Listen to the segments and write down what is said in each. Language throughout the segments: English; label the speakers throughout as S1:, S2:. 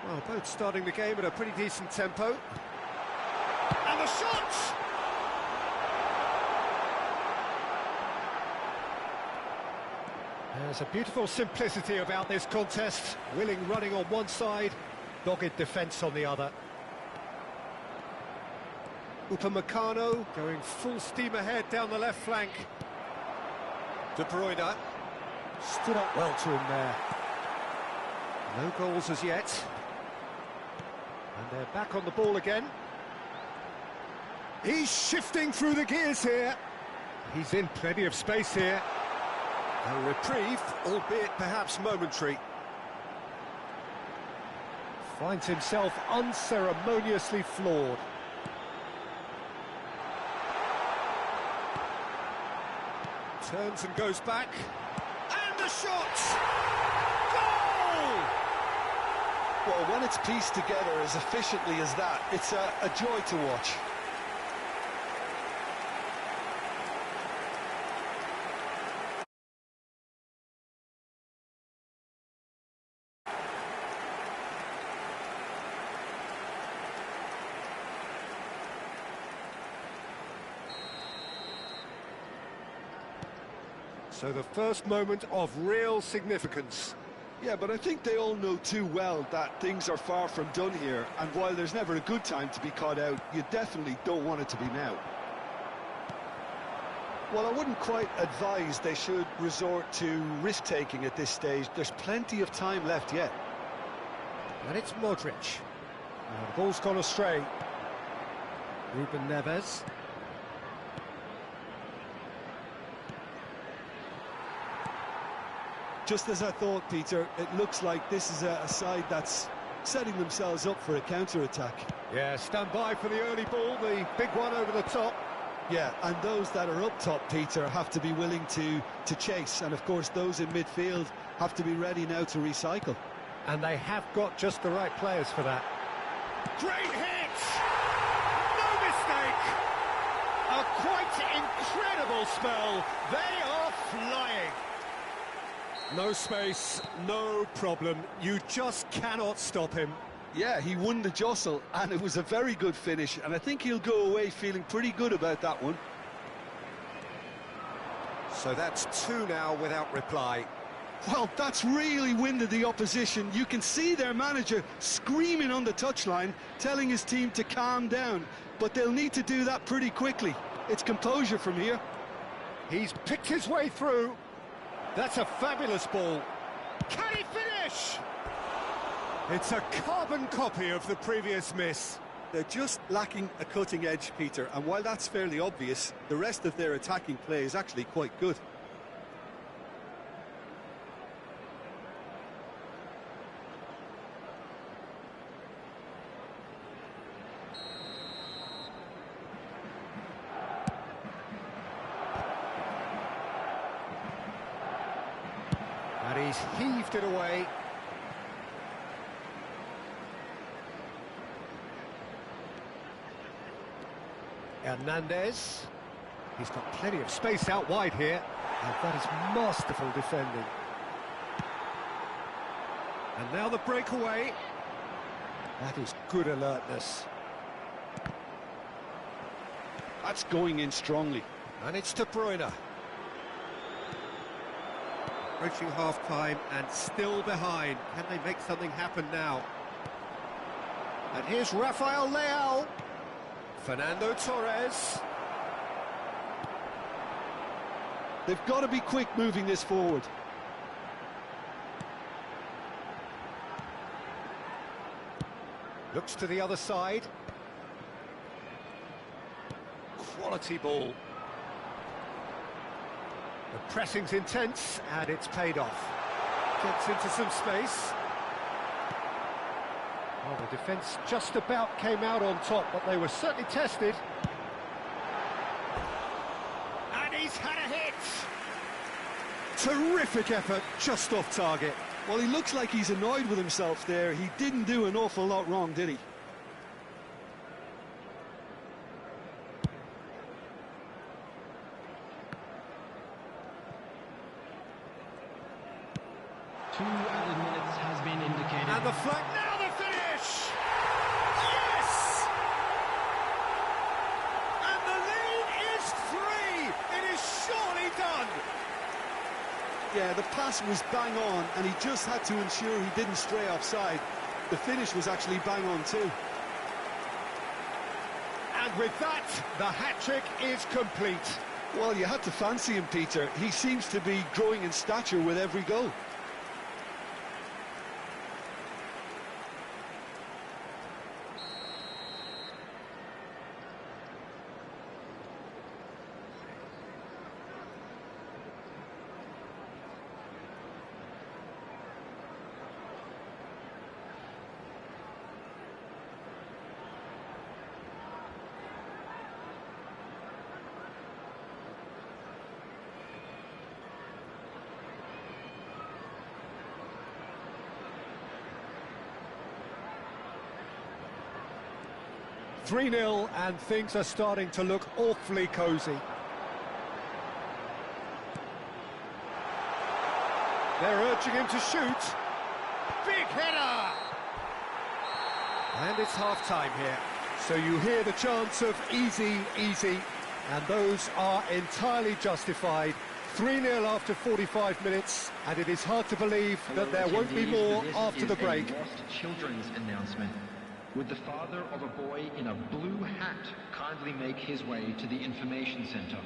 S1: Well, both starting the game at a pretty decent tempo. And the shot! There's a beautiful simplicity about this contest. Willing running on one side, dogged defence on the other. Upamecano going full steam ahead down the left flank. De Bruyne stood up well to him there. No goals as yet. And they're back on the ball again. He's shifting through the gears here. He's in plenty of space here. A reprieve, albeit perhaps momentary. Finds himself unceremoniously floored. Turns and goes back. And the shot! Goal!
S2: Well, when it's pieced together as efficiently as that, it's a joy to watch.
S1: So the first moment of real significance.
S2: Yeah, but I think they all know too well that things are far from done here, and while there's never a good time to be caught out, you definitely don't want it to be now. Well, I wouldn't quite advise they should resort to risk-taking at this stage. There's plenty of time left yet.
S1: And it's Modric. Now, the ball's gone astray. Ruben Neves.
S2: Just as I thought, Peter, it looks like this is a side that's setting themselves up for a counter-attack.
S1: Yeah, stand by for the early ball, the big one over the top.
S2: Yeah, and those that are up top, Peter, have to be willing to chase. And, of course, those in midfield have to be ready now to recycle.
S1: And they have got just the right players for that. Great hit! No mistake! A quite incredible spell. They are flying. No space, no problem. You just cannot stop him.
S2: Yeah, he won the jostle, and it was a very good finish, and I think he'll go away feeling pretty good about that one.
S1: So that's two now without reply.
S2: Well, that's really winded the opposition. You can see their manager screaming on the touchline, telling his team to calm down, but they'll need to do that pretty quickly. It's composure from here.
S1: He's picked his way through. That's a fabulous ball. Can he finish? It's a carbon copy of the previous miss.
S2: They're just lacking a cutting edge, Peter, and while that's fairly obvious, the rest of their attacking play is actually quite good.
S1: And he's heaved it away. Hernandez. He's got plenty of space out wide here. And that is masterful defending. And now the breakaway. That is good alertness.
S2: That's going in strongly.
S1: And it's De Bruyne. Approaching half-time and still behind. Can they make something happen now? And here's Rafael Leao. Fernando Torres.
S2: They've got to be quick moving this forward.
S1: Looks to the other side. Quality ball. The pressing's intense, and it's paid off. Gets into some space. Well, the defence just about came out on top, but they were certainly tested. And he's had a hit! Terrific effort, just off target.
S2: Well, he looks like he's annoyed with himself there. He didn't do an awful lot wrong, did he?
S3: Two added minutes has been indicated.
S1: And the flag, now the finish!
S2: Yeah, the pass was bang on, and he just had to ensure he didn't stray offside. The finish was actually bang on too.
S1: And with that, the hat-trick is complete.
S2: Well, you had to fancy him, Peter. He seems to be growing in stature with every goal.
S1: Three 0 and things are starting to look awfully cosy. They're urging him to shoot. Big header! And it's half-time here. So you hear the chants of easy, easy, and those are entirely justified. 3-0 after 45 minutes, and it is hard to believe that there won't be more after the break.
S3: Lost children's announcement. Would the father of a boy in a blue hat kindly make his way to the information center?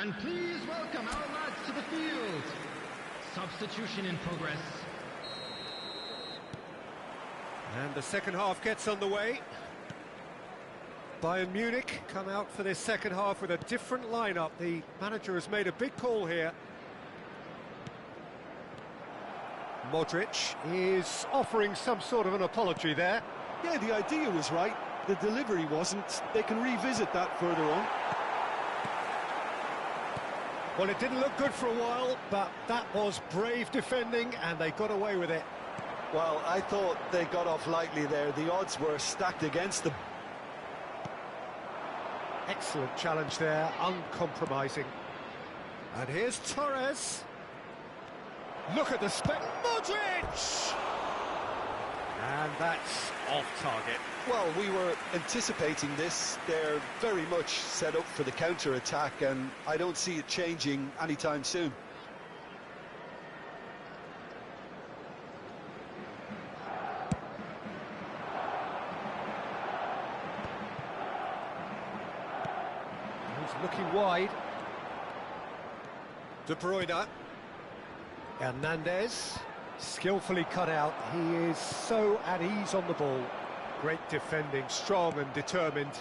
S3: And please welcome our lads to the field. Substitution in progress.
S1: And the second half gets underway. Bayern Munich come out for this second half with a different lineup. The manager has made a big call here. Modric is offering some sort of an apology there.
S2: Yeah, the idea was right. The delivery wasn't. They can revisit that further on.
S1: Well, it didn't look good for a while, but that was brave defending, and they got away with it.
S2: Well, I thought they got off lightly there. The odds were stacked against them.
S1: Excellent challenge there, uncompromising. And here's Torres. Look at the Modric! And that's off target.
S2: Well, we were anticipating this. They're very much set up for the counter-attack, and I don't see it changing anytime soon.
S1: He's looking wide. De Bruyne. Hernandez, skillfully cut out. He is so at ease on the ball. Great defending, strong and determined.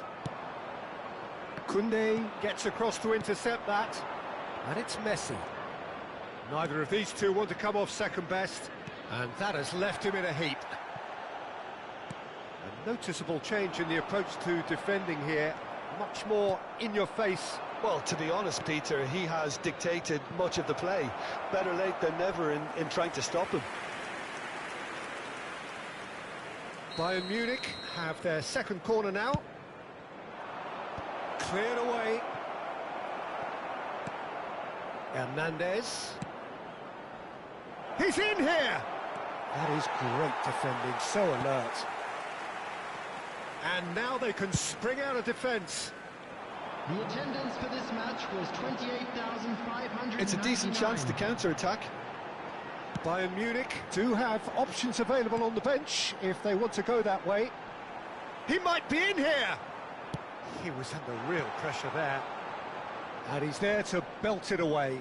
S1: Koundé gets across to intercept that. And it's Messi. Neither of these two want to come off second best. And that has left him in a heap. A noticeable change in the approach to defending here. Much more in your face.
S2: Well, to be honest, Peter, he has dictated much of the play. Better late than never in trying to stop him.
S1: Bayern Munich have their second corner now. Cleared away. Hernandez. He's in here! That is great defending, so alert. And now they can spring out of defence.
S3: The attendance for this match was 28,500.
S2: It's a decent chance to counter-attack.
S1: Bayern Munich do have options available on the bench if they want to go that way. He might be in here! He was under real pressure there. And he's there to belt it away.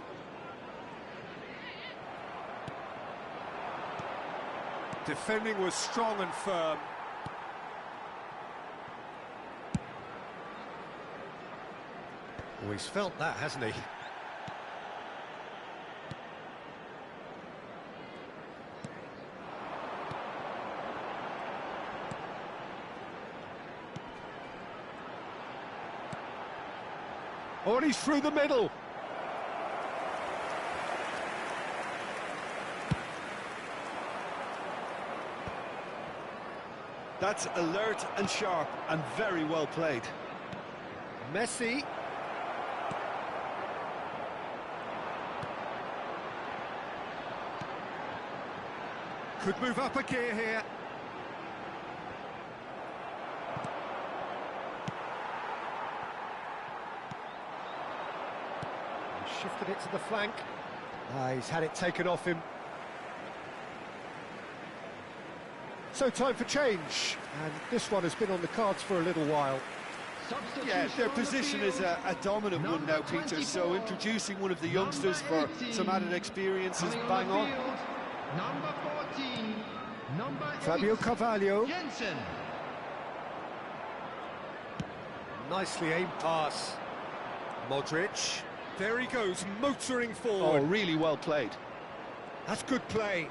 S1: Defending was strong and firm. Oh, he's felt that, hasn't he? Oh, and he's through the middle.
S2: That's alert and sharp and very well played.
S1: Messi. Could move up a gear here. He shifted it to the flank. He's had it taken off him. So time for change, and this one has been on the cards for a little while.
S2: Yeah, their position is a dominant one now, Peter, so introducing one of the youngsters for some added experience is bang on.
S3: Number 14, number 8,
S1: Fabio Carvalho.
S3: Jensen.
S1: Nicely aimed pass. Modric. There he goes, motoring
S2: Oh,
S1: forward.
S2: really well played.
S1: That's good play.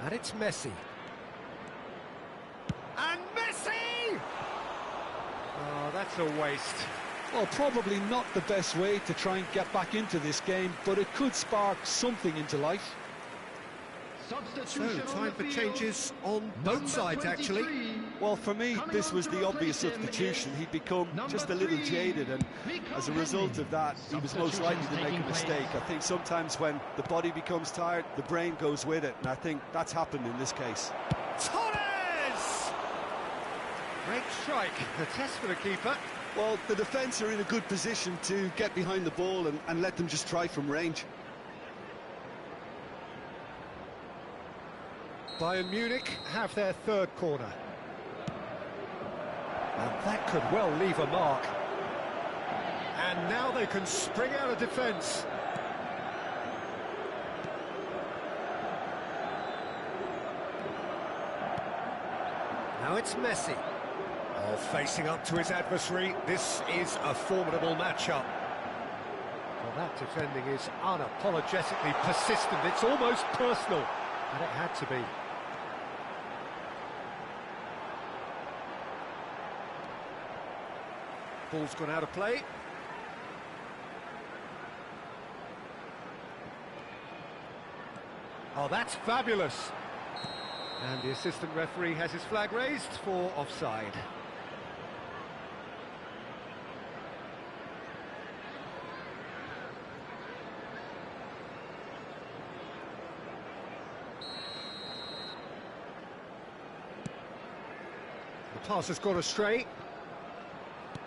S1: And it's Messi. And Messi! Oh, that's a waste.
S2: Well, probably not the best way to try and get back into this game, but it could spark something into life.
S1: So, time for changes on both sides, actually.
S2: Well, for me, this was the obvious substitution. He'd become just a little jaded, and as a result of that, he was most likely to make a mistake. I think sometimes when the body becomes tired, the brain goes with it, and I think that's happened in this case.
S1: Torres! Great strike. A test for the keeper.
S2: Well, the defence are in a good position to get behind the ball and let them just try from range.
S1: Bayern Munich have their third corner. And that could well leave a mark. And now they can spring out of defence. Now it's Messi. Oh, facing up to his adversary. This is a formidable matchup. Well, that defending is unapologetically persistent. It's almost personal, and it had to be. Ball's gone out of play. Oh, that's fabulous. And the assistant referee has his flag raised for offside. The pass has gone astray.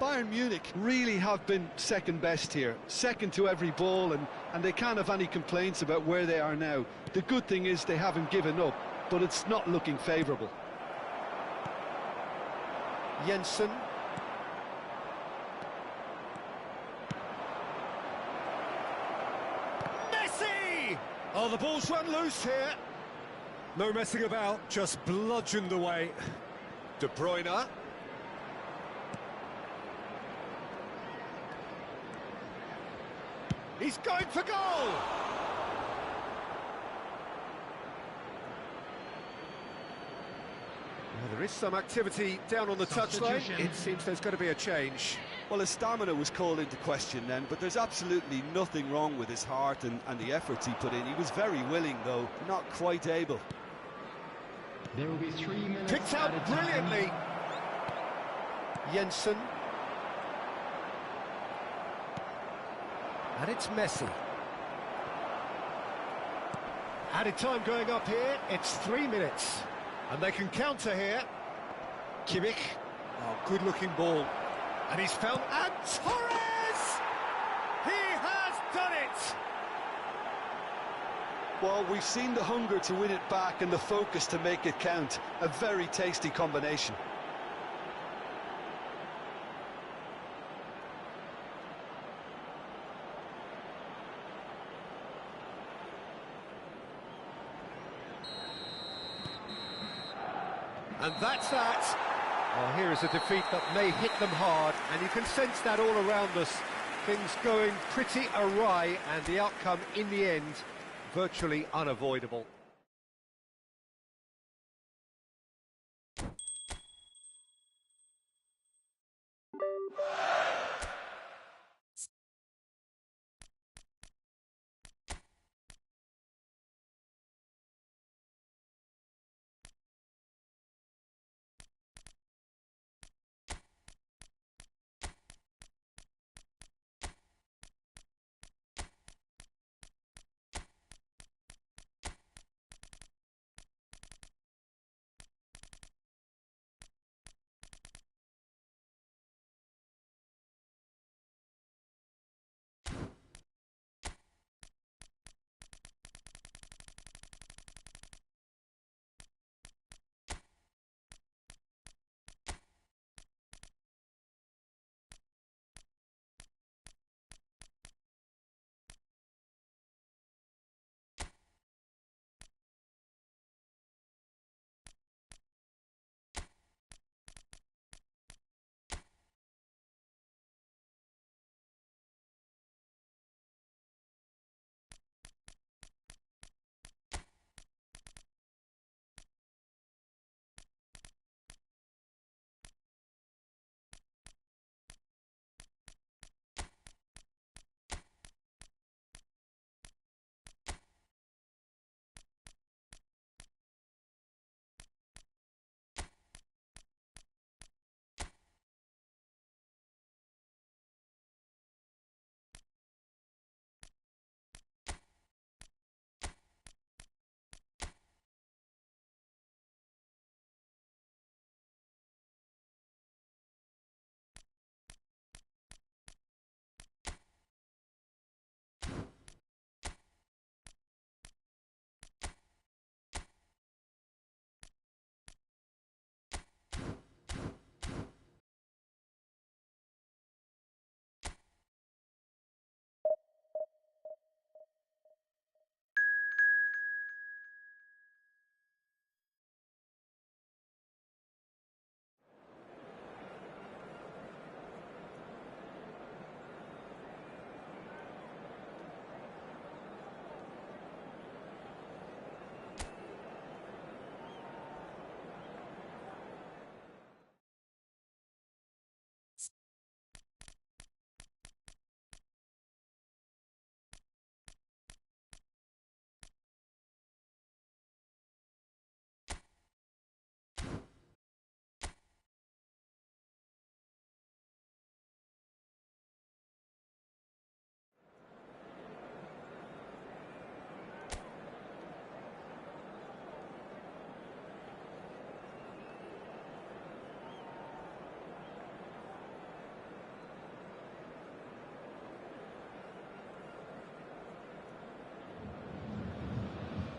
S2: Bayern Munich really have been second best here, second to every ball, and they can't have any complaints about where they are now. The good thing is they haven't given up, but it's not looking favourable.
S1: Jensen. Messi! Oh, the ball's run loose here. No messing about, just bludgeoned away. De Bruyne. He's going for goal! Well, there is some activity down on the touchline. It seems there's going to be a change.
S2: Well, his stamina was called into question then, but there's absolutely nothing wrong with his heart and the efforts he put in. He was very willing, though, not quite able.
S3: There will be 3 minutes.
S1: Picked out brilliantly. Jensen. And it's Messi. Added time going up here, it's 3 minutes. And they can counter here. Kimmich. Oh, good-looking ball. And he's found... And Torres! He has done it!
S2: Well, we've seen the hunger to win it back and the focus to make it count. A very tasty combination.
S1: And that's that. Well, here is a defeat that may hit them hard, and you can sense that all around us. Things going pretty awry, and the outcome in the end, virtually unavoidable.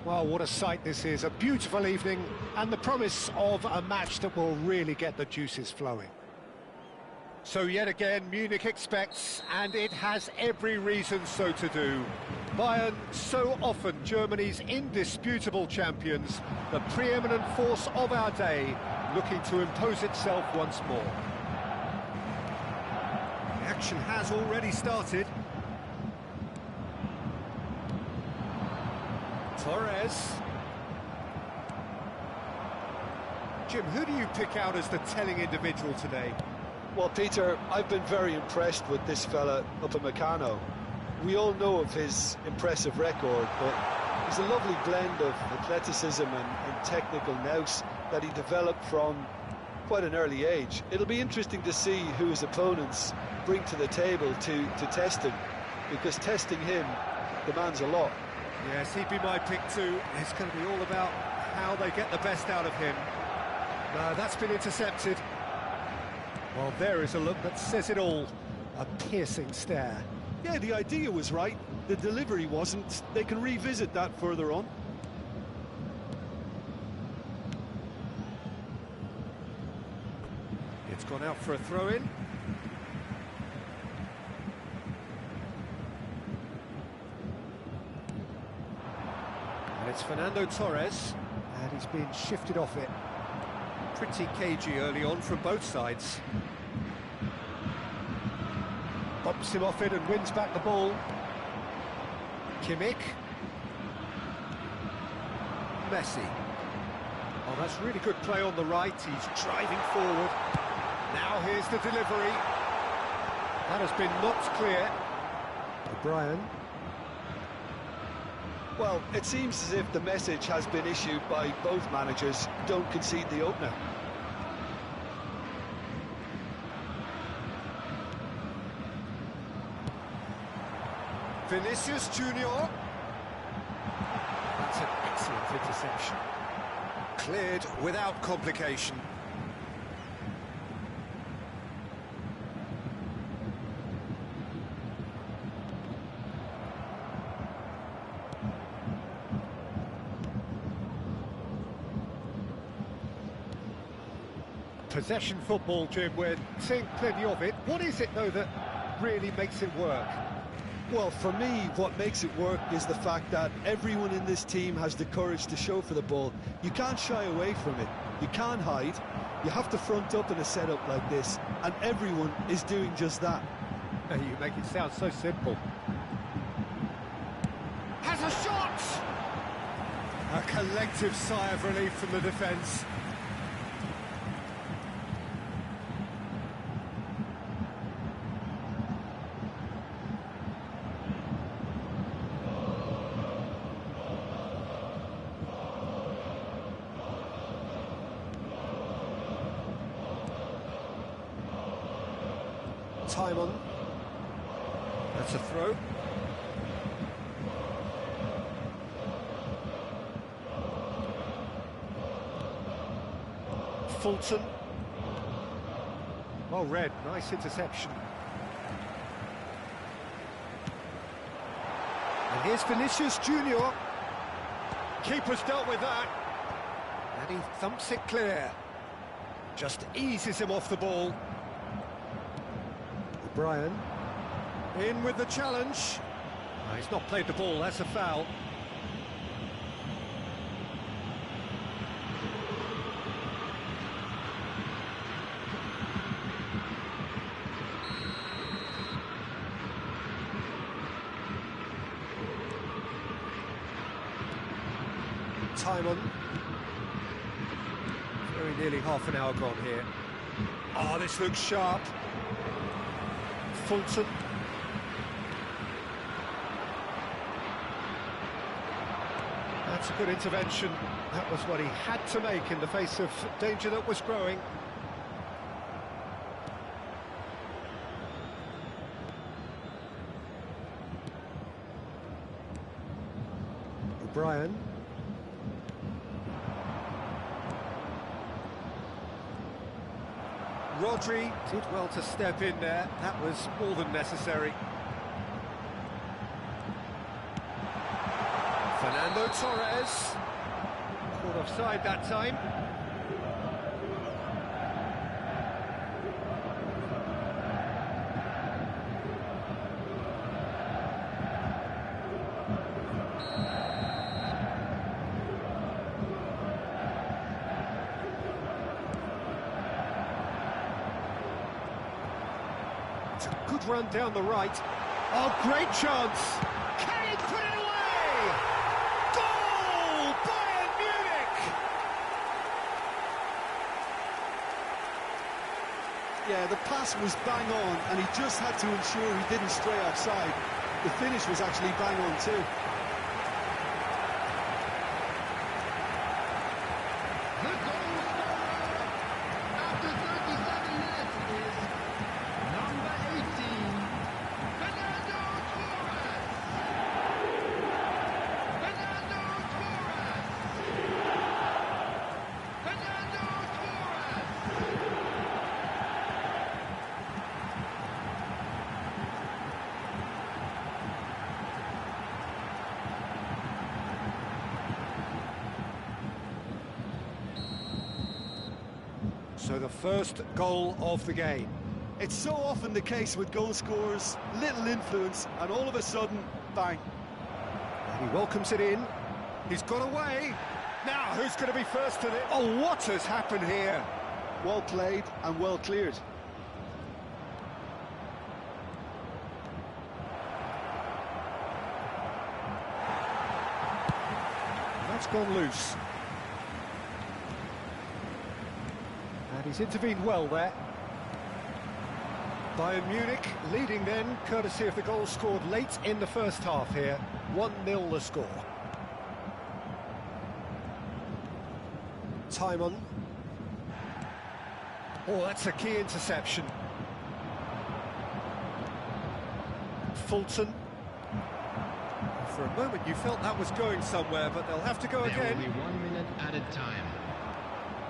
S1: Well, what a sight this is. A beautiful evening and the promise of a match that will really get the juices flowing. So yet again, Munich expects, and it has every reason so to do. Bayern, so often Germany's indisputable champions, the preeminent force of our day, looking to impose itself once more. The action has already started. Torres. Jim, who do you pick out as the telling individual today?
S2: Well, Peter, I've been very impressed with this fella up in Meccano. We all know of his impressive record, but he's a lovely blend of athleticism and technical nous that he developed from quite an early age. It'll be interesting to see who his opponents bring to the table to test him, because testing him demands a lot.
S1: Yes, he'd be my pick too. It's going to be all about how they get the best out of him. No, that's been intercepted. Well, there is a look that says it all. A piercing stare.
S2: Yeah, the idea was right. The delivery wasn't. They can revisit that further on.
S1: It's gone out for a throw-in. And it's Fernando Torres, and he's been shifted off it. Pretty cagey early on from both sides. Bumps him off it and wins back the ball. Kimmich. Messi. Oh, that's really good play on the right. He's driving forward. Now here's the delivery. That has been knocked clear. O'Brien.
S2: Well, it seems as if the message has been issued by both managers: don't concede the opener.
S1: Vinicius Junior. That's an excellent interception. Cleared without complication. Possession football, Jim, we're seeing plenty of it. What is it, though, that really makes it work?
S2: Well, for me, what makes it work is the fact that everyone in this team has the courage to show for the ball. You can't shy away from it. You can't hide. You have to front up in a setup like this, and everyone is doing just that.
S1: You make it sound so simple. Has a shot! A collective sigh of relief from the defence. Time on. That's a throw. Fulton. Well read, nice interception. And here's Vinicius Junior. Keeper's dealt with that. And he thumps it clear. Just eases him off the ball. O'Brien. In with the challenge. Oh, he's not played the ball, that's a foul. Time on. Very nearly half an hour gone here. Oh, this looks sharp. Fulton. That's a good intervention. That was what he had to make in the face of danger that was growing. O'Brien. Rodri did well to step in there. That was more than necessary. Fernando Fernando Torres. Caught offside that time. It's a good run down the right. Oh, great chance! Can he put it away? Goal! Bayern Munich!
S2: Yeah, the pass was bang on, and he just had to ensure he didn't stray offside. The finish was actually bang on too.
S3: The goal scorer after 37 minutes is number 18, Fernando Torres. Fernando Torres. Fernando Torres.
S1: So the first goal of the game.
S2: It's so often the case with goal scorers, little influence, and all of a sudden, bang.
S1: And he welcomes it in. He's got away. Now, who's going to be first to this? Oh, what has happened here?
S2: Well played and well cleared.
S1: That's gone loose. And he's intervened well there. Bayern Munich leading then, courtesy of the goal scored late in the first half here. 1-0 the score. Time on. Oh, that's a key interception. Fulton. For a moment you felt that was going somewhere, but they'll have to go
S3: They're
S1: again.
S3: only 1 minute added time.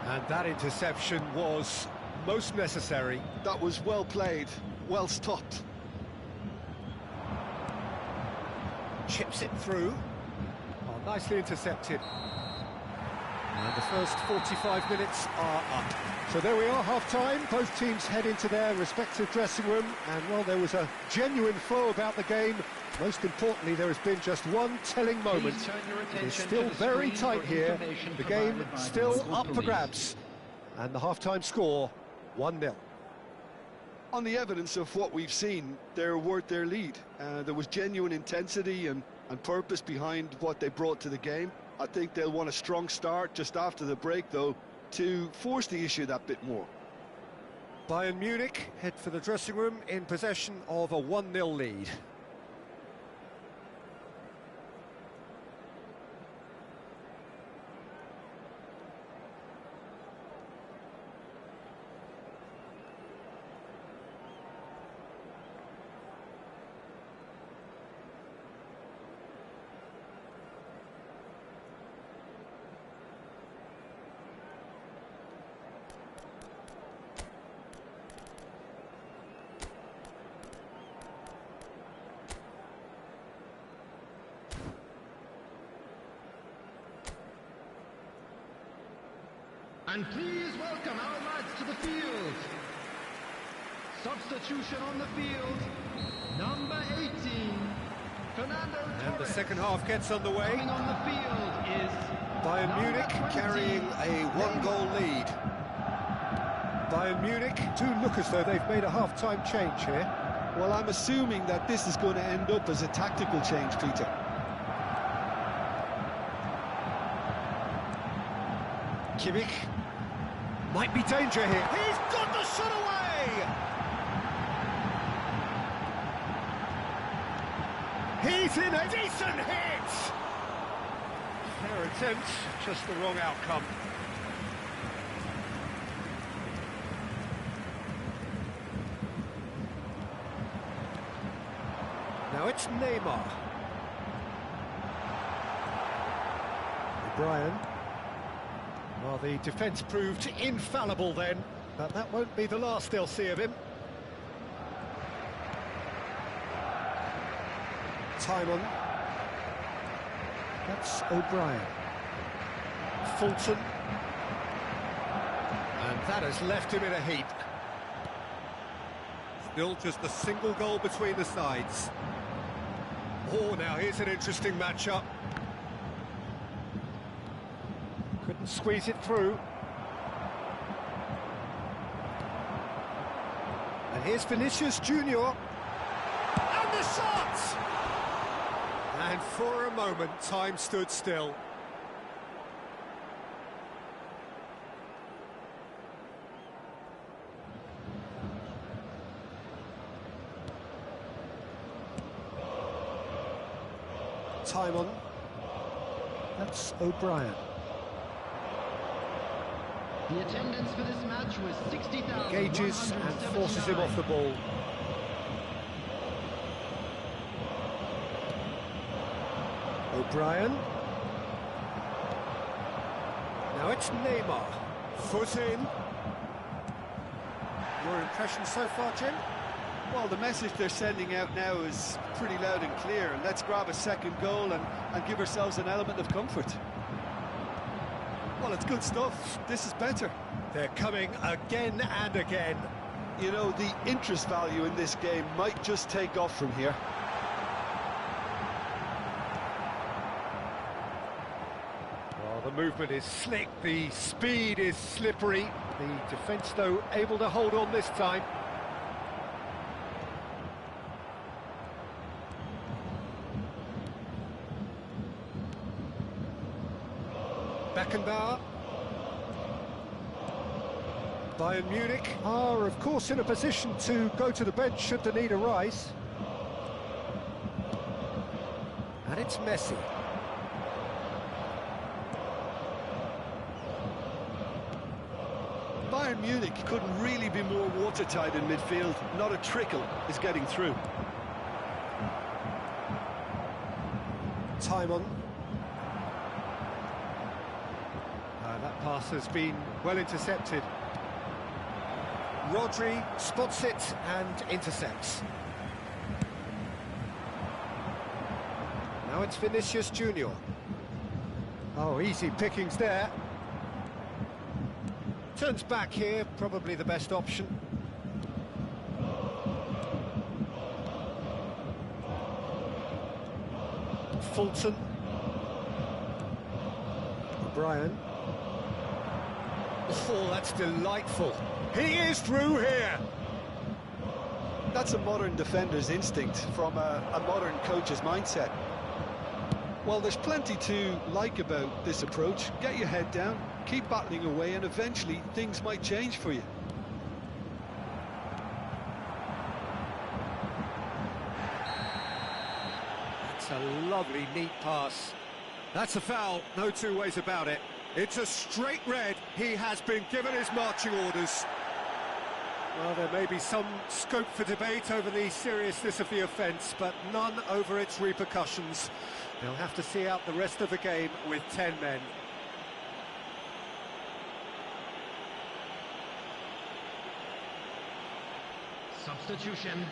S1: And that interception was most necessary.
S2: That was well played, well stopped.
S1: Chips it through. Oh, nicely intercepted. And the first 45 minutes are up. So there we are, half-time. Both teams head into their respective dressing room. And, well, there was a genuine flow about the game. Most importantly, there has been just one telling moment. It is still very tight here. The game still up for grabs. And the half-time score, 1-0.
S2: On the evidence of what we've seen, they're worth their lead. There was genuine intensity and purpose behind what they brought to the game. I think they'll want a strong start just after the break, though, to force the issue that bit more.
S1: Bayern Munich head for the dressing room in possession of a 1-0 lead.
S3: And please welcome our lads to the field. Substitution on the field, number 18, Fernando Torres.
S1: And the second half gets underway.
S3: Coming on the field is
S1: Bayern Munich carrying a one-goal lead. Bayern Munich do look as though they've made a half-time change here.
S2: Well, I'm assuming that this is going to end up as a tactical change, Peter.
S1: Kimmich might be danger here. He's got the shot away! He's in a decent hit! Fair attempt, just the wrong outcome. Now it's Neymar. O'Brien. Well, the defence proved infallible then, but that won't be the last they'll see of him. Time on. That's O'Brien. Fulton. And that has left him in a heap. Still just a single goal between the sides. Oh, now here's an interesting matchup. Couldn't squeeze it through. And here's Vinicius Junior. And the shot! And for a moment, time stood still. Time on. That's O'Brien.
S3: The attendance for this match was 60,000.
S1: Engages and forces him off the ball. O'Brien. Now it's Neymar. Foot in. Your impression so far, Jim?
S2: Well, the message they're sending out now is pretty loud and clear. Let's grab a second goal and give ourselves an element of comfort. Well, it's good stuff. This is better.
S1: They're coming again and again.
S2: You know, the interest value in this game might just take off from here.
S1: Well, the movement is slick, the speed is slippery. The defence, though, able to hold on this time. Beckenbauer. Bayern Munich are, of course, in a position to go to the bench should the need arise. And it's Messi.
S2: Bayern Munich couldn't really be more watertight in midfield. Not a trickle is getting through.
S1: Time on. That pass has been well intercepted. Rodri spots it and intercepts. Now it's Vinicius Junior. Oh, easy pickings there. Turns back here, probably the best option. Fulton. O'Brien. Oh, that's delightful. He is through here.
S2: That's a modern defender's instinct from a modern coach's mindset. Well, there's plenty to like about this approach. Get your head down, keep battling away, and eventually things might change for you.
S1: That's a lovely, neat pass. That's a foul, no two ways about it. It's a straight red. He has been given his marching orders. Well, there may be some scope for debate over the seriousness of the offence, but none over its repercussions. They'll have to see out the rest of the game with 10 men.
S3: Substitution.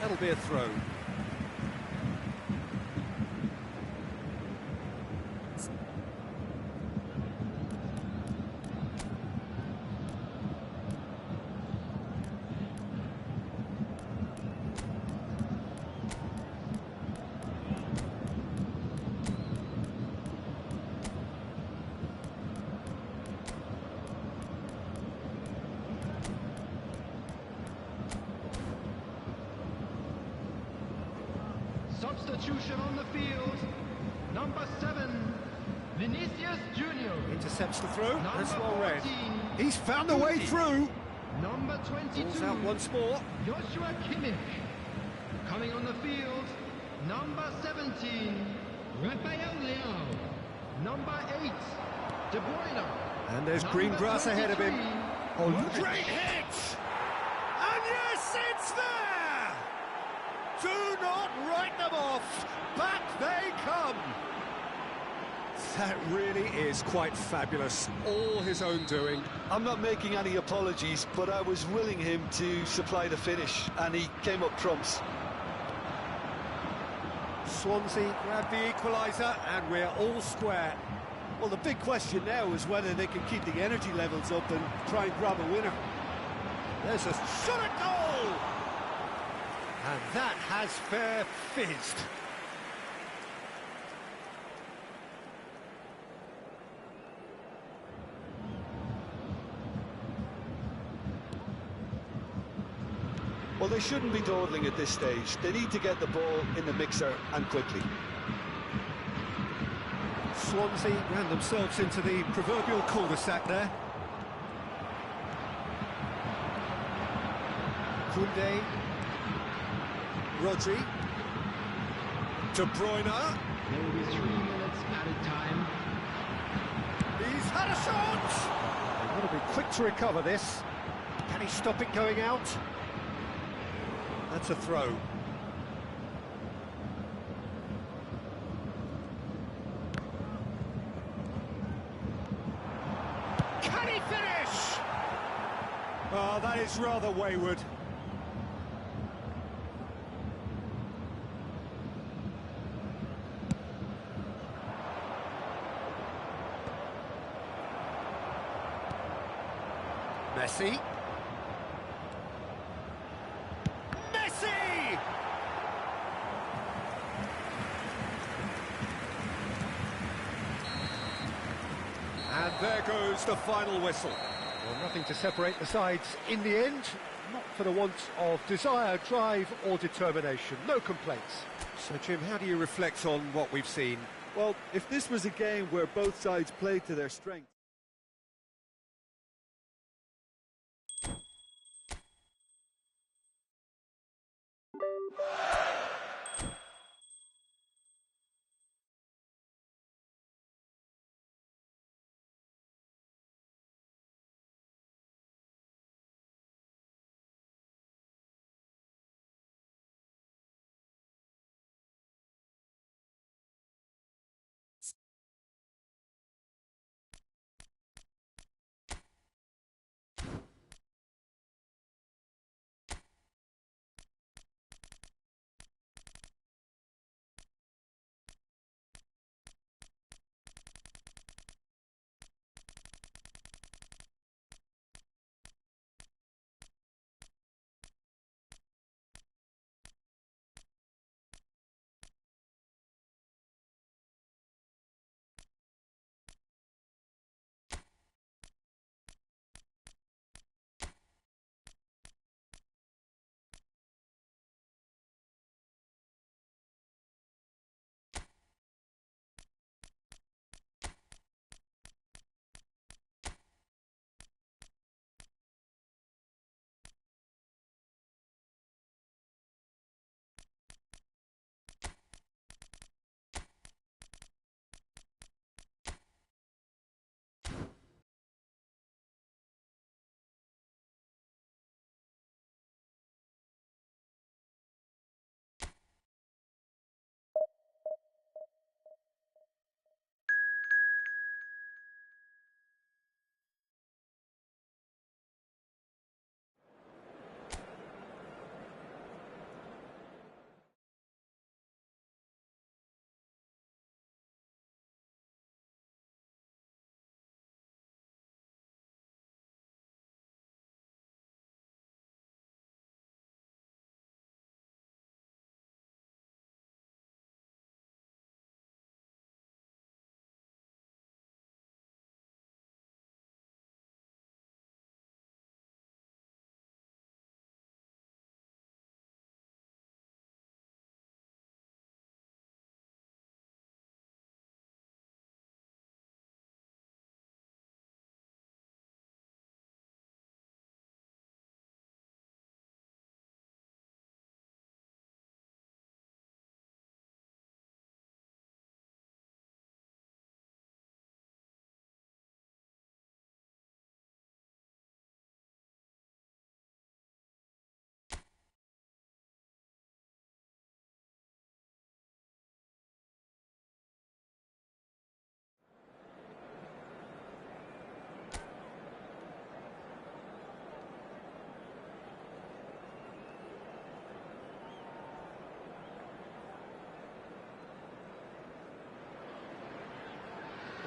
S1: That'll be a throw.
S3: Substitution on the field. Number 7, Vinicius Junior.
S1: Intercepts the throw. That's
S3: Number
S1: well read.
S3: 14,
S1: He's found a way through.
S3: Number 22,
S1: Balls out once more.
S3: Joshua Kimmich. Coming on the field, number 17, Rafael Leao. Number 8, De Bruyne.
S1: And there's green grass ahead of him.
S3: 23,
S1: Oh,
S3: Modric.
S1: great hit! And yes, it's there! Do not write them off. Back they come. That really is quite fabulous. All his own doing.
S2: I'm not making any apologies, but I was willing him to supply the finish, and he came up trumps.
S1: Swansea grabbed the equaliser, and we're all square.
S4: Well, the big question now is whether they can keep the energy levels up and try and grab a winner.
S1: There's a shot at goal! And that has fair fizzed.
S2: Well, they shouldn't be dawdling at this stage. They need to get the ball in the mixer, and quickly.
S1: Swansea ran themselves into the proverbial cul-de-sac there. Koundé. Rodri. De Bruyne.
S3: There will be 3 minutes added time.
S1: He's had a shot! They've got to be quick to recover this. Can he stop it going out? That's a throw. Can he finish? Oh, that is rather wayward. Messi. Messi! And there goes the final whistle. Well, nothing to separate the sides in the end, not for the want of desire, drive or determination. No complaints. So, Jim, how do you reflect on what we've seen?
S4: Well, if this was a game where both sides played to their strength,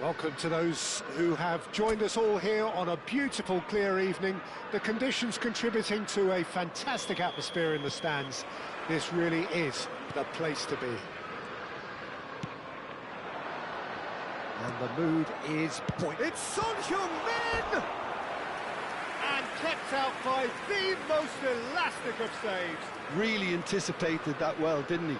S1: Welcome to those who have joined us all here on a beautiful, clear evening. The conditions contributing to a fantastic atmosphere in the stands. This really is the place to be. And the mood is buoyant. It's Son Heung-min! And kept out by the most elastic of saves.
S2: Really anticipated that well, didn't he?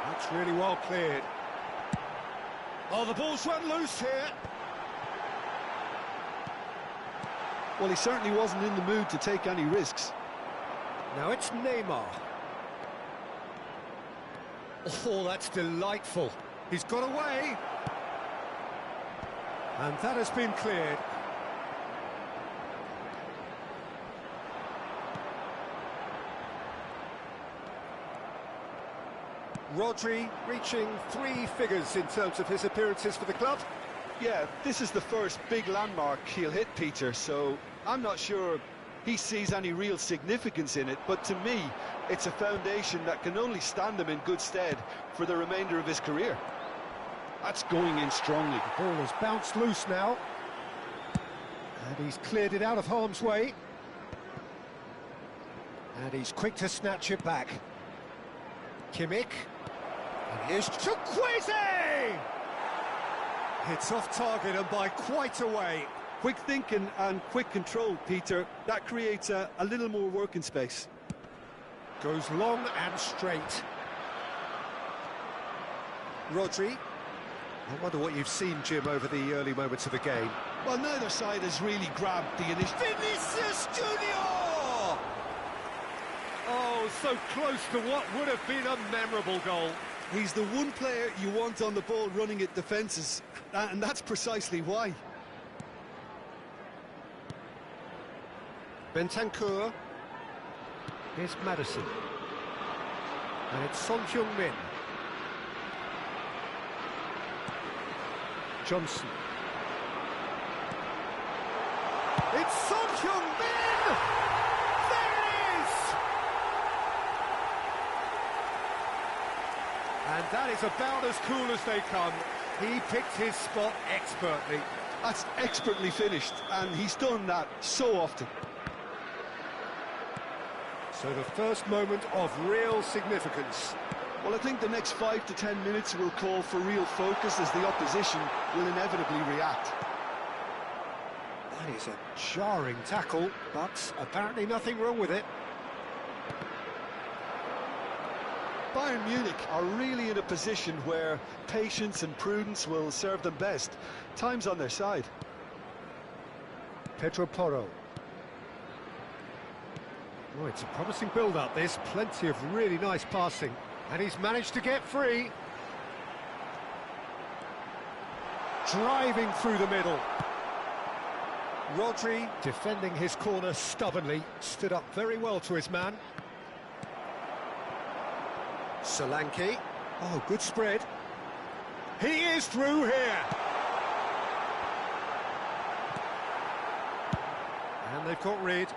S1: That's really well cleared. Oh, the ball's run loose here.
S2: Well, he certainly wasn't in the mood to take any risks.
S1: Now it's Neymar. Oh, that's delightful. He's got away. And that has been cleared. Rodri reaching 3 figures in terms of his appearances for the club.
S2: Yeah, this is the first big landmark he'll hit, Peter, so I'm not sure he sees any real significance in it, but to me, it's a foundation that can only stand him in good stead for the remainder of his career. That's going in strongly.
S1: The ball has bounced loose now. And he's cleared it out of harm's way. And he's quick to snatch it back. Kimmich. And here's Chukwueze! It's off target and by quite a way.
S2: Quick thinking and quick control, Peter. That creates a little more working space.
S1: Goes long and straight. Rodri. I wonder what you've seen, Jim, over the early moments of the game.
S2: Well, neither side has really grabbed the initiative.
S1: Vinicius Junior! Oh, so close to what would have been a memorable goal.
S2: He's the one player you want on the ball running at defences, and that's precisely why.
S1: Bentancur. Here's Madison. And it's Son Heung-min. Johnson. It's Son Heung-min! There it is! And that is about as cool as they come. He picked his spot expertly.
S2: That's expertly finished, and he's done that so often.
S1: So the first moment of real significance.
S2: Well, I think the next 5 to 10 minutes will call for real focus as the opposition will inevitably react.
S1: That is a jarring tackle, but apparently nothing wrong with it.
S2: Bayern Munich are really in a position where patience and prudence will serve them best. Time's on their side.
S1: Pedro Porro. Oh, it's a promising build-up, this. Plenty of really nice passing. And he's managed to get free. Driving through the middle. Rodri, defending his corner stubbornly, stood up very well to his man. Solanke. Oh, good spread. He is through here. And they've got rid.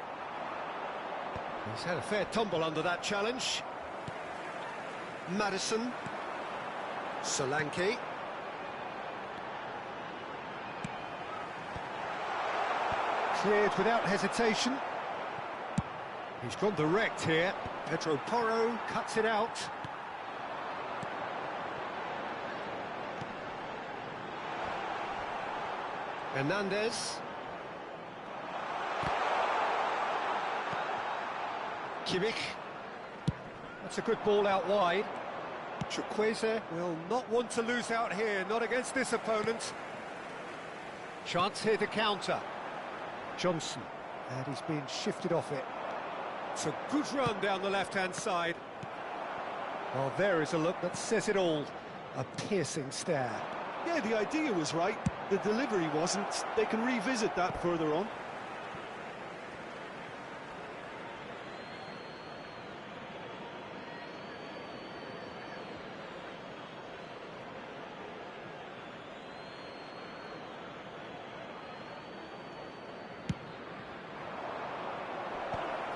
S1: He's had a fair tumble under that challenge. Madison. Solanke. Cleared without hesitation. He's gone direct here. Pedro Porro cuts it out. Hernandez. Kimmich. That's a good ball out wide. Chukwueze will not want to lose out here, not against this opponent. Chance here to counter. Johnson. And he's being shifted off it. It's a good run down the left-hand side. Well, there is a look that says it all. A piercing stare.
S2: Yeah, the idea was right. The delivery wasn't. They can revisit that further on.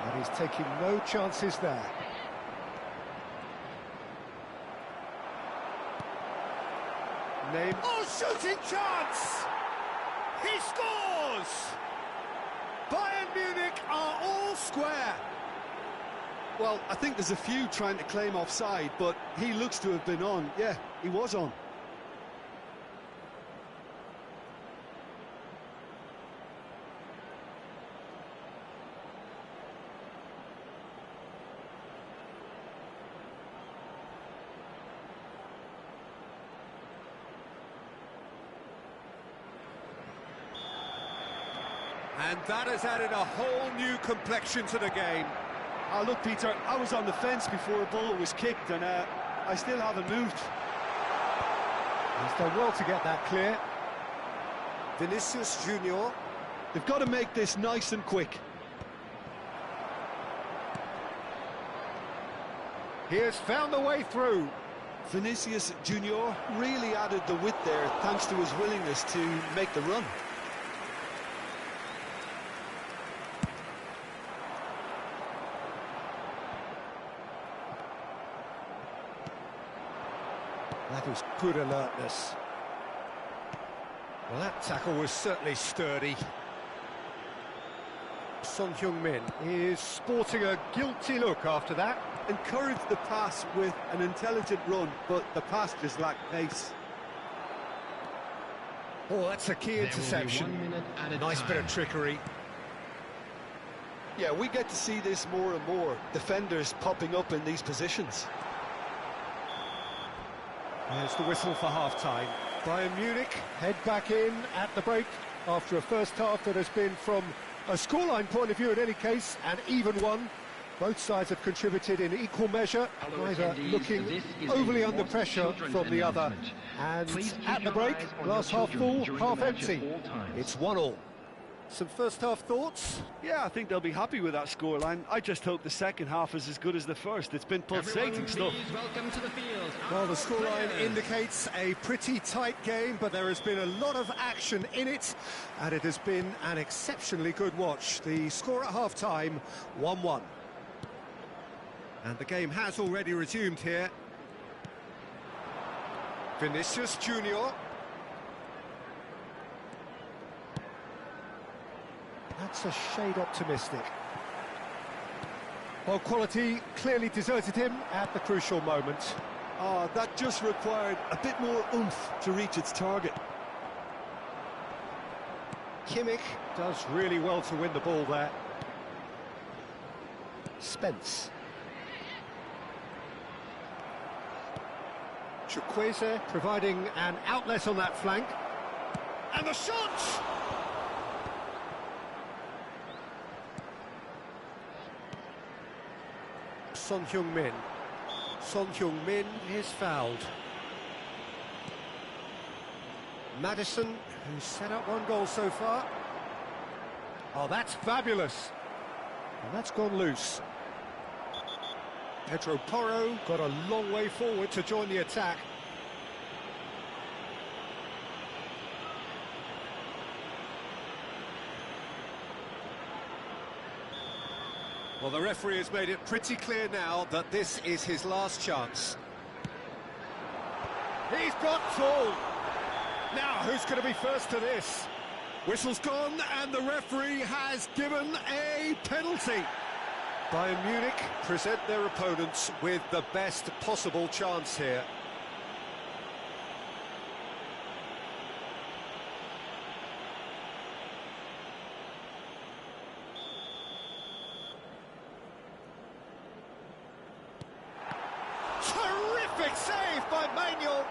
S1: And he's taking no chances there. Name. Oh, shooting chance! He scores! Bayern Munich are all square.
S2: Well, I think there's a few trying to claim offside, but he looks to have been on. Yeah, he was on.
S1: And that has added a whole new complexion to the game.
S2: Oh, look, Peter, I was on the fence before a ball was kicked, and I still haven't moved.
S1: He's done well to get that clear.
S4: Vinicius Junior.
S2: They've got to make this nice and quick.
S1: He has found the way through.
S2: Vinicius Junior really added the width there, thanks to his willingness to make the run.
S1: That was good alertness. Well, that tackle was certainly sturdy. Son Heung-min is sporting a guilty look after that.
S2: Encouraged the pass with an intelligent run, but the pass just lacked pace.
S1: Oh, that's a key interception. Nice bit of trickery.
S2: Yeah, we get to see this more and more. Defenders popping up in these positions.
S1: There's the whistle for half-time. Bayern Munich head back in at the break after a first half that has been, from a scoreline point of view in any case, an even one. Both sides have contributed in equal measure, neither looking overly under pressure from the other. And at the break, glass half full, half empty. It's 1-1. Some first-half thoughts?
S2: Yeah, I think they'll be happy with that scoreline. I just hope the second half is as good as the first. It's been pulsating stuff.
S3: Welcome to the field.
S1: Well, the scoreline indicates a pretty tight game, but there has been a lot of action in it, and it has been an exceptionally good watch. The score at half-time, 1-1. And the game has already resumed here. Vinicius Junior. That's a shade optimistic. Well, quality clearly deserted him at the crucial moment.
S2: Oh, that just required a bit more oomph to reach its target.
S1: Kimmich does really well to win the ball there. Spence. Chukwueze providing an outlet on that flank. And the shot! Son Heung-min. Son Heung-min is fouled. Madison, who's set up one goal so far. Oh, that's fabulous. And that's gone loose. Pedro Porro got a long way forward to join the attack. Well, the referee has made it pretty clear now that this is his last chance. He's got full. Now, who's going to be first to this? Whistle's gone, and the referee has given a penalty. Bayern Munich present their opponents with the best possible chance here. Terrific save by Manuel.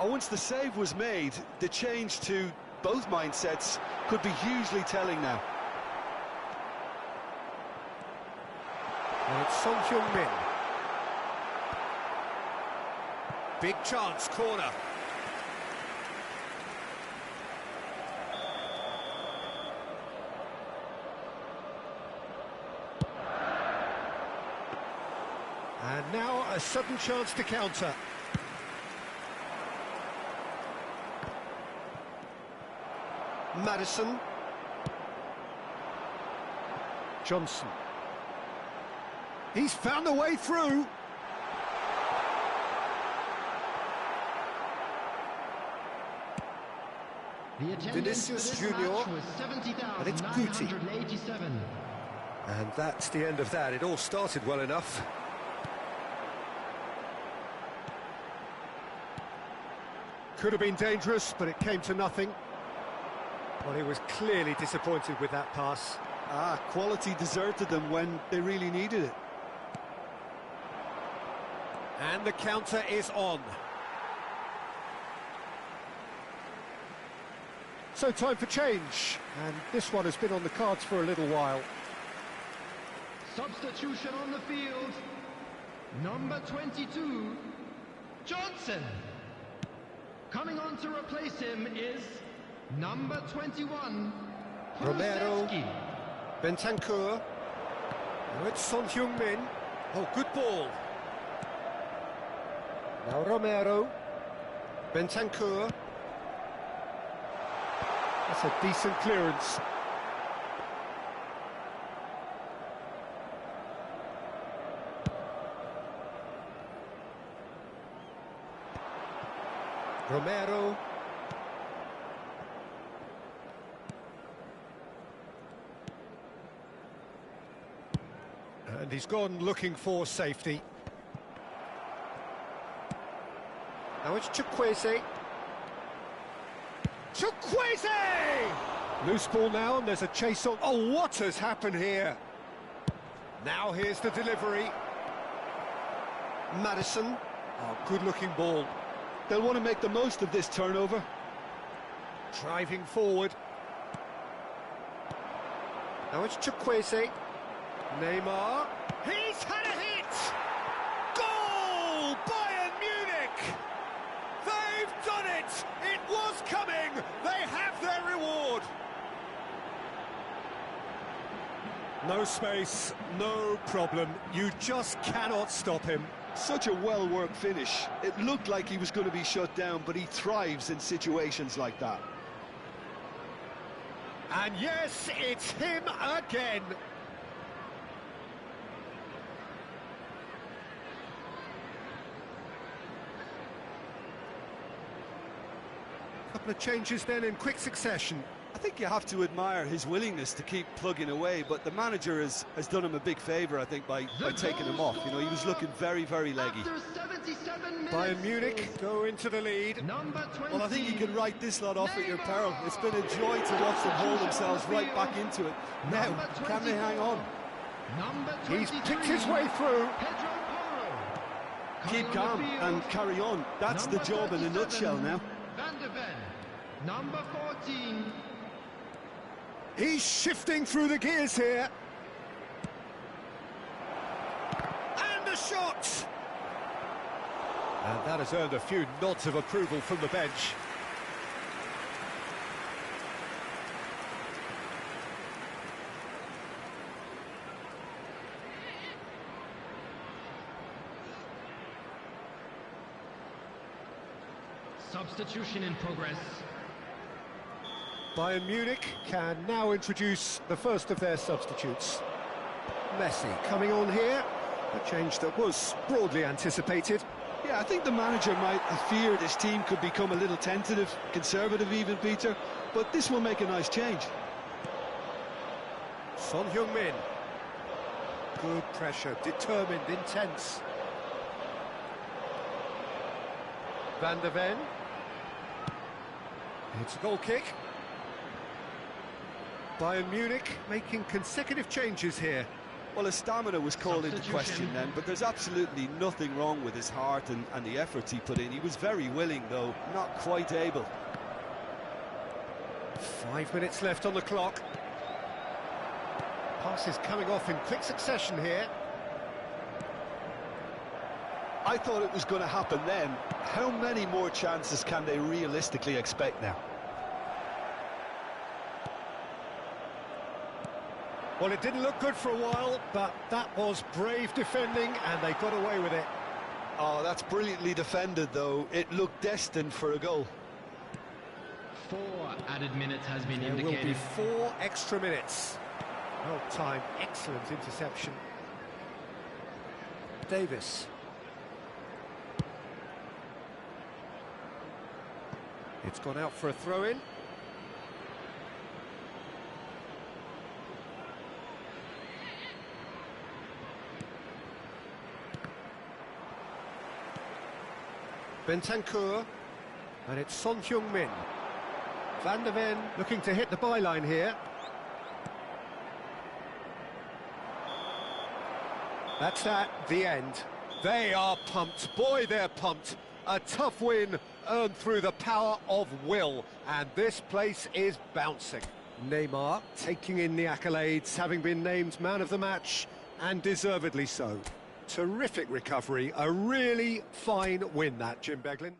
S2: Oh, once the save was made, the change to both mindsets could be hugely telling now.
S1: And it's Son Heung-min. Big chance, corner. And now a sudden chance to counter. Madison. Johnson. He's found a way through. Vinicius Junior, and it's Guti. And that's the end of that. It all started well enough. Could have been dangerous, but it came to nothing. Well, he was clearly disappointed with that pass.
S2: Quality deserted them when they really needed it.
S1: And the counter is on. So time for change, and this one has been on the cards for a little while.
S3: Substitution on the field. Number 22, Johnson. Coming on to replace him is number 21,
S1: Romero, Bentancur. Now it's Son Heung-min. Oh, good ball. Now Romero, Bentancur. That's a decent clearance. Romero. And he's gone looking for safety. Now it's Chukwueze. Chukwueze! Loose ball now, and there's a chase on. Oh, what has happened here? Now here's the delivery. Madison. Oh, good-looking ball.
S2: They'll want to make the most of this turnover.
S1: Driving forward. Now it's Chukwueze. Neymar. He's had a hit! Goal! Bayern Munich! They've done it! It was coming! They have their reward! No space, no problem. You just cannot stop him.
S2: Such a well-worked finish. It looked like he was going to be shut down, but he thrives in situations like that.
S1: And yes, it's him again. Couple of changes then in quick succession.
S2: I think you have to admire his willingness to keep plugging away, but the manager has done him a big favour, I think, by taking him off. You know, he was looking very, very leggy.
S1: Bayern Munich go into the lead.
S2: Well, I think you can write this lot off at your peril. It's been a joy to watch them hold themselves right back into it. Now, can they hang on?
S1: He's picked his way through.
S2: Keep calm and carry on. That's the job in a nutshell now.
S3: Number 14.
S1: He's shifting through the gears here. And a shot! And that has earned a few nods of approval from the bench.
S3: Substitution in progress.
S1: Bayern Munich can now introduce the first of their substitutes. Messi coming on here, a change that was broadly anticipated.
S2: Yeah, I think the manager might have feared his team could become a little tentative, conservative even, Peter, but this will make a nice change.
S1: Son Heung-min. Good pressure, determined, intense. Van der Ven. It's a goal kick. Bayern Munich making consecutive changes here.
S2: Well, his stamina was called into question then, but there's absolutely nothing wrong with his heart and the efforts he put in. He was very willing, though not quite able.
S1: 5 minutes left on the clock. Passes coming off in quick succession here.
S2: I thought it was going to happen then. How many more chances can they realistically expect now?
S1: Well, it didn't look good for a while, but that was brave defending, and they got away with it.
S2: Oh, that's brilliantly defended, though. It looked destined for a goal.
S3: 4 added minutes has been
S1: There
S3: indicated.
S1: will be 4 extra minutes. Well timed, excellent interception. Davis. It's gone out for a throw-in. Bentancur, and it's Son Heung-min. Van der Ven looking to hit the byline here. That's that, the end. They are pumped, boy they're pumped. A tough win earned through the power of will, and this place is bouncing. Neymar taking in the accolades, having been named man of the match, and deservedly so. Terrific recovery, a really fine win that, Jim Beglin.